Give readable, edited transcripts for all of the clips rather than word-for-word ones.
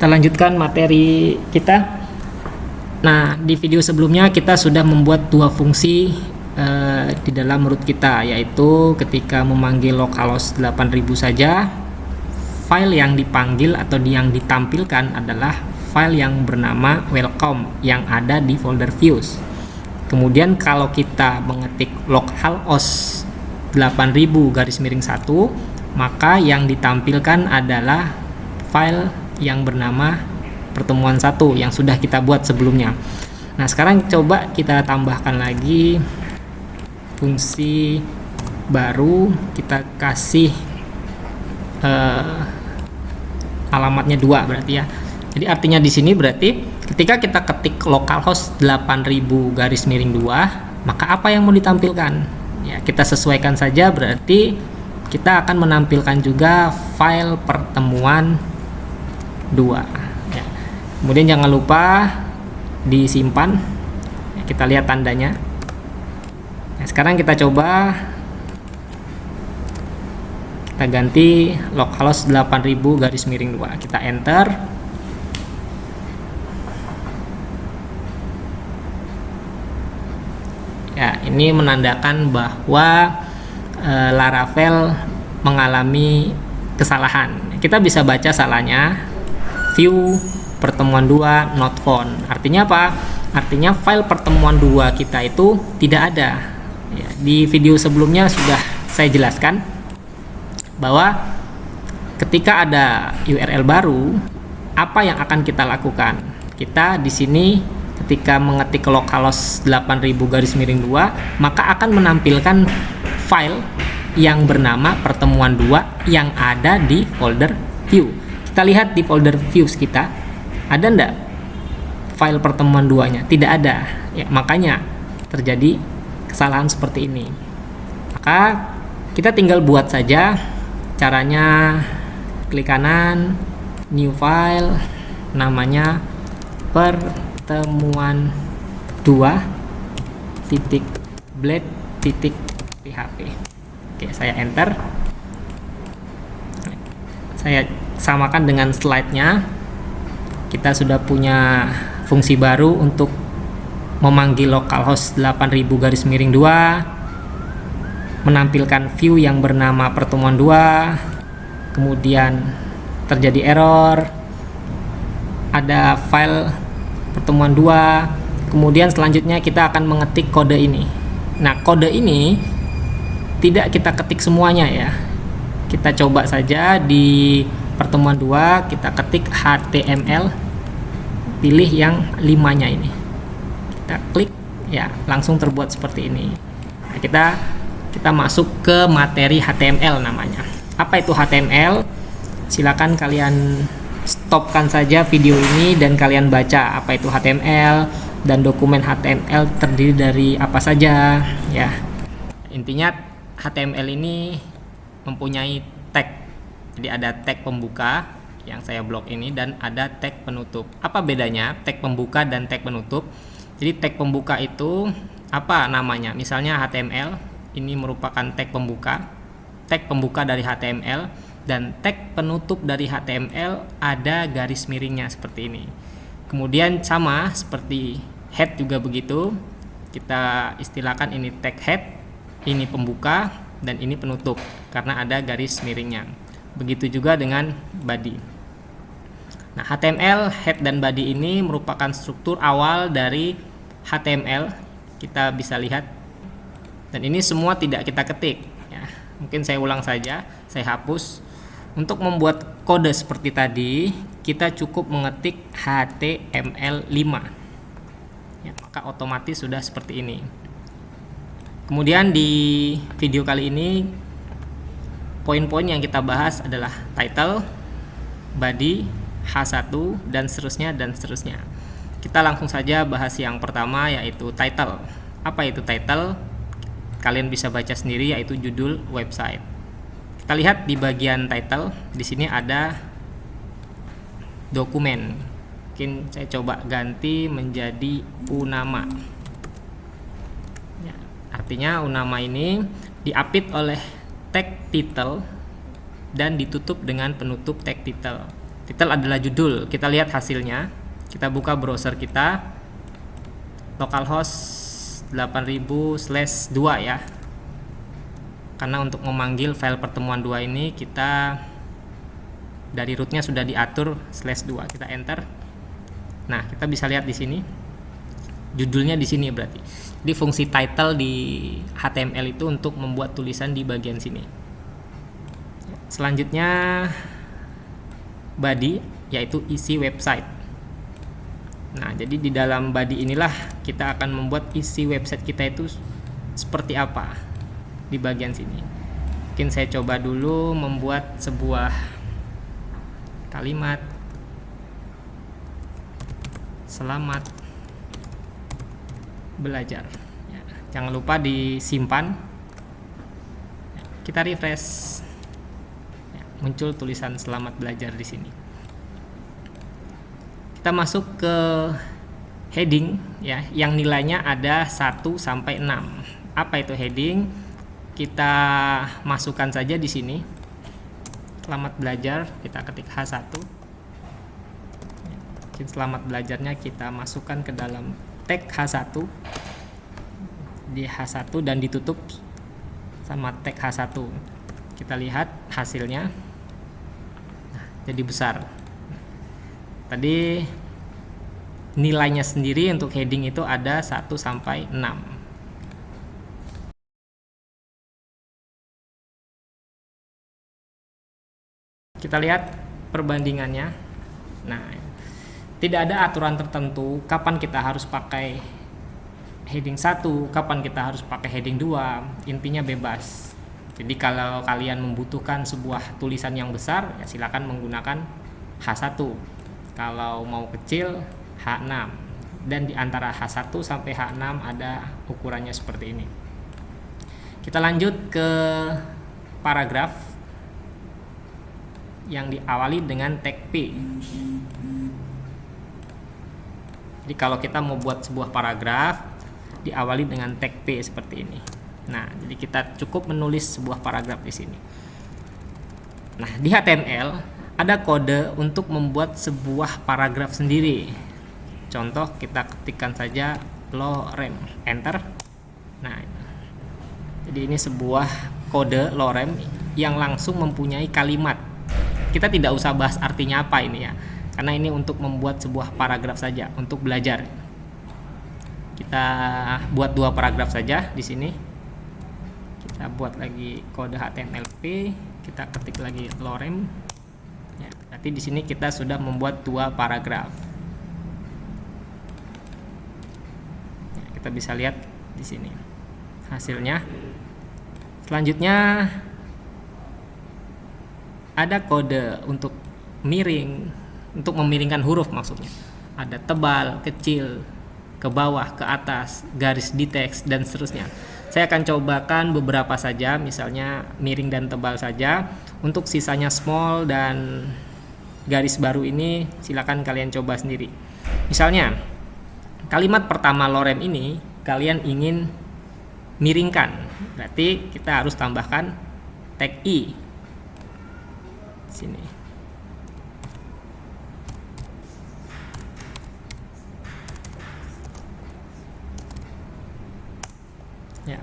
kita lanjutkan materi kita. Nah, di video sebelumnya kita sudah membuat dua fungsi di dalam root kita, yaitu ketika memanggil localhost 8000 saja, file yang dipanggil atau yang ditampilkan adalah file yang bernama welcome yang ada di folder views. Kemudian kalau kita mengetik localhost 8000-1, maka yang ditampilkan adalah file yang bernama pertemuan 1 yang sudah kita buat sebelumnya. Nah, sekarang coba kita tambahkan lagi fungsi baru, kita kasih alamatnya 2 berarti ya. Jadi artinya di sini berarti ketika kita ketik localhost 8000-2, maka apa yang mau ditampilkan? Ya, kita sesuaikan saja, berarti kita akan menampilkan juga file pertemuan 2 ya. Kemudian jangan lupa disimpan ya, kita lihat tandanya. Nah, sekarang kita coba kita ganti localhost 8000-2, kita enter. Ya, ini menandakan bahwa Laravel mengalami kesalahan. Kita bisa baca salahnya, view pertemuan 2 not found. Artinya apa? Artinya file pertemuan 2 kita itu tidak ada ya. Di video sebelumnya sudah saya jelaskan bahwa ketika ada URL baru, apa yang akan kita lakukan? Kita di sini ketika mengetik localhost 8000-2, maka akan menampilkan file yang bernama pertemuan 2 yang ada di folder view. Kita lihat di folder views kita, ada enggak file pertemuan 2-nya? Tidak ada ya, makanya terjadi kesalahan seperti ini. Maka kita tinggal buat saja. Caranya klik kanan, new file, namanya pertemuan 2.blade.php. Oke, saya enter. Saya samakan dengan slide-nya. Kita sudah punya fungsi baru untuk memanggil localhost 8000-2, menampilkan view yang bernama pertemuan 2, kemudian terjadi error, ada file pertemuan 2, kemudian selanjutnya kita akan mengetik kode ini. Nah, kode ini tidak kita ketik semuanya ya. Kita coba saja di pertemuan 2, kita ketik HTML, pilih yang 5-nya ini. Kita klik ya, langsung terbuat seperti ini. Nah, kita masuk ke materi HTML namanya. Apa itu HTML? Silakan kalian stopkan saja video ini dan kalian baca apa itu HTML dan dokumen HTML terdiri dari apa saja ya. Intinya HTML ini mempunyai tag. Jadi ada tag pembuka yang saya blok ini dan ada tag penutup. Apa bedanya tag pembuka dan tag penutup? Jadi tag pembuka itu apa namanya? Misalnya HTML ini merupakan tag pembuka dari HTML, dan tag penutup dari HTML ada garis miringnya seperti ini. Kemudian sama seperti head juga begitu. Kita istilahkan ini tag head, ini pembuka, dan ini penutup karena ada garis miringnya. Begitu juga dengan body. Nah, HTML head dan body ini merupakan struktur awal dari HTML. Kita bisa lihat, dan ini semua tidak kita ketik ya. Mungkin saya ulang saja, saya hapus. Untuk membuat kode seperti tadi, kita cukup mengetik HTML5 ya, maka otomatis sudah seperti ini. Kemudian di video kali ini, poin-poin yang kita bahas adalah title, body, H1, dan seterusnya dan seterusnya. Kita langsung saja bahas yang pertama, yaitu title. Apa itu title? Kalian bisa baca sendiri, yaitu judul website. Kita lihat di bagian title, di sini ada dokumen. Mungkin saya coba ganti menjadi unama. Ya, artinya unama ini diapit oleh tag title dan ditutup dengan penutup tag title. Title adalah judul. Kita lihat hasilnya. Kita buka browser kita, localhost 8000/2 ya. Karena untuk memanggil file pertemuan 2 ini kita dari rootnya sudah diatur /2. Kita enter. Nah, kita bisa lihat di sini. Judulnya di sini berarti. Jadi fungsi title di HTML itu untuk membuat tulisan di bagian sini. Selanjutnya body, yaitu isi website. Nah, jadi di dalam body inilah kita akan membuat isi website kita itu seperti apa di bagian sini. Mungkin saya coba dulu membuat sebuah kalimat selamat belajar ya, jangan lupa disimpan ya, kita refresh ya, muncul tulisan selamat belajar di sini. Kita masuk ke heading ya, yang nilainya ada 1 sampai 6. Apa itu heading? Kita masukkan saja di sini. Selamat belajar, kita ketik H1. Mungkin selamat belajarnya kita masukkan ke dalam tag H1. Di H1 dan ditutup sama tag H1. Kita lihat hasilnya. Nah, jadi besar. Tadi nilainya sendiri untuk heading itu ada 1 sampai 6. Kita lihat perbandingannya. Nah, tidak ada aturan tertentu kapan kita harus pakai heading 1, kapan kita harus pakai heading 2. Intinya bebas. Jadi kalau kalian membutuhkan sebuah tulisan yang besar, ya silakan menggunakan H1. Kalau mau kecil H6, dan di antara H1 sampai H6 ada ukurannya seperti ini. Kita lanjut ke paragraf yang diawali dengan tag P. Jadi kalau kita mau buat sebuah paragraf diawali dengan tag P seperti ini. Nah, jadi kita cukup menulis sebuah paragraf di sini. Nah, di HTML ada kode untuk membuat sebuah paragraf sendiri. Contoh, kita ketikkan saja lorem, enter. Nah, jadi ini sebuah kode lorem yang langsung mempunyai kalimat. Kita tidak usah bahas artinya apa ini ya, karena ini untuk membuat sebuah paragraf saja untuk belajar. Kita buat 2 paragraf saja di sini. Kita buat lagi kode HTML/P, kita ketik lagi lorem. Ya, berarti di sini kita sudah membuat 2 paragraf. Ya, kita bisa lihat di sini hasilnya. Selanjutnya ada kode untuk miring, untuk memiringkan huruf maksudnya. Ada tebal, kecil, ke bawah, ke atas, garis di teks, dan seterusnya. Saya akan cobakan beberapa saja, misalnya miring dan tebal saja. Untuk sisanya small dan garis baru ini silakan kalian coba sendiri. Misalnya kalimat pertama lorem ini kalian ingin miringkan, berarti kita harus tambahkan tag I sini. Ya,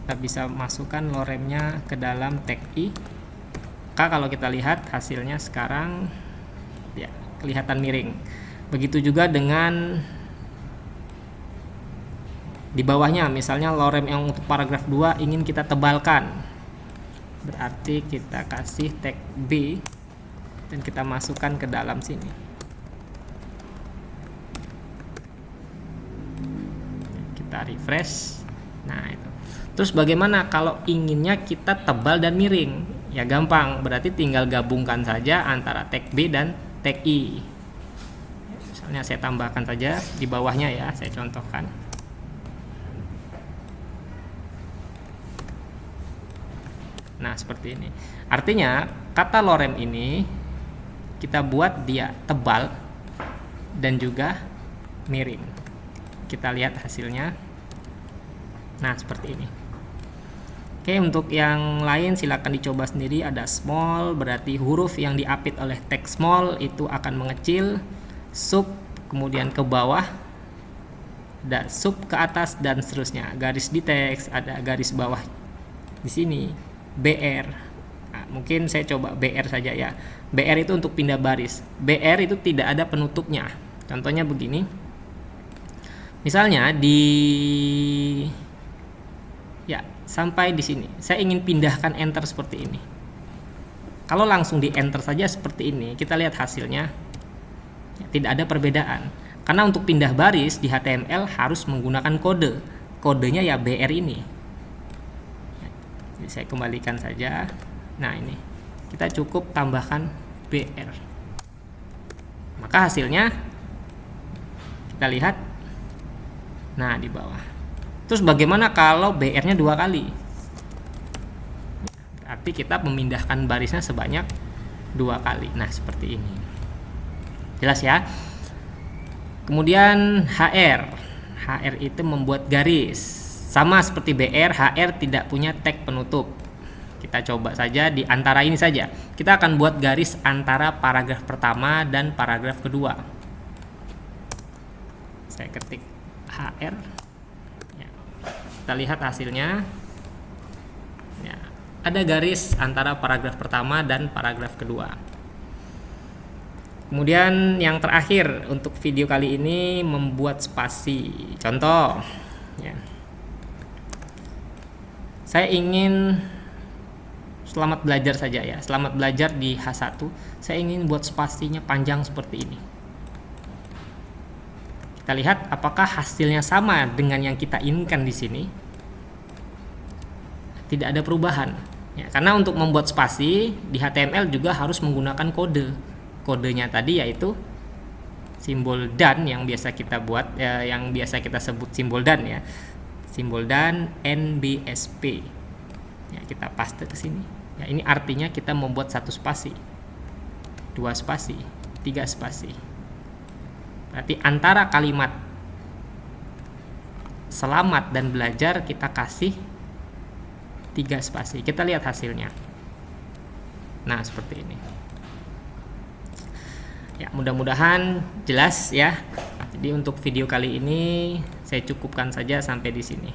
kita bisa masukkan loremnya ke dalam tag I. Kalau kita lihat hasilnya sekarang ya kelihatan miring. Begitu juga dengan di bawahnya, misalnya lorem yang untuk paragraf 2 ingin kita tebalkan, berarti kita kasih tag B dan kita masukkan ke dalam sini. Kita refresh. Nah, itu. Terus bagaimana kalau inginnya kita tebal dan miring? Ya gampang, berarti tinggal gabungkan saja antara tag B dan tag I. Misalnya saya tambahkan saja di bawahnya ya, saya contohkan. Nah, seperti ini. Artinya kata lorem ini kita buat dia tebal dan juga miring. Kita lihat hasilnya. Nah, seperti ini. Oke, untuk yang lain silakan dicoba sendiri. Ada small berarti huruf yang diapit oleh teks small itu akan mengecil, sub kemudian ke bawah, ada sub ke atas dan seterusnya. Garis di teks, ada garis bawah di sini, BR. Nah, mungkin saya coba BR saja ya. BR itu untuk pindah baris. BR itu tidak ada penutupnya. Contohnya begini. Misalnya sampai di sini. Saya ingin pindahkan enter seperti ini. Kalau langsung di enter saja seperti ini, kita lihat hasilnya. Tidak ada perbedaan. Karena untuk pindah baris di HTML harus menggunakan kode. Kodenya ya BR ini. Jadi saya kembalikan saja. Nah, ini. Kita cukup tambahkan BR. Maka hasilnya kita lihat. Nah, di bawah. Terus bagaimana kalau BR-nya 2 kali? Berarti kita memindahkan barisnya sebanyak 2 kali. Nah, seperti ini. Jelas ya? Kemudian HR. HR itu membuat garis. Sama seperti BR, HR tidak punya tag penutup. Kita coba saja di antara ini saja. Kita akan buat garis antara paragraf pertama dan paragraf kedua. Saya ketik HR. Kita lihat hasilnya. Ya, ada garis antara paragraf pertama dan paragraf kedua. Kemudian yang terakhir untuk video kali ini membuat spasi. Contoh, ya. Saya ingin selamat belajar saja ya. Selamat belajar di H1. Saya ingin buat spasinya panjang seperti ini. Kita lihat apakah hasilnya sama dengan yang kita inginkan di sini. Tidak ada perubahan. Ya, karena untuk membuat spasi di HTML juga harus menggunakan kode. Kodenya tadi yaitu simbol dan yang biasa kita buat, yang biasa kita sebut simbol dan ya. Simbol dan NBSP. Ya, kita paste ke sini. Ya, ini artinya kita membuat 1 spasi, 2 spasi, 3 spasi. Berarti antara kalimat selamat dan belajar kita kasih 3 spasi. Kita lihat hasilnya. Nah, seperti ini. Ya, mudah-mudahan jelas ya. Jadi untuk video kali ini saya cukupkan saja sampai di sini.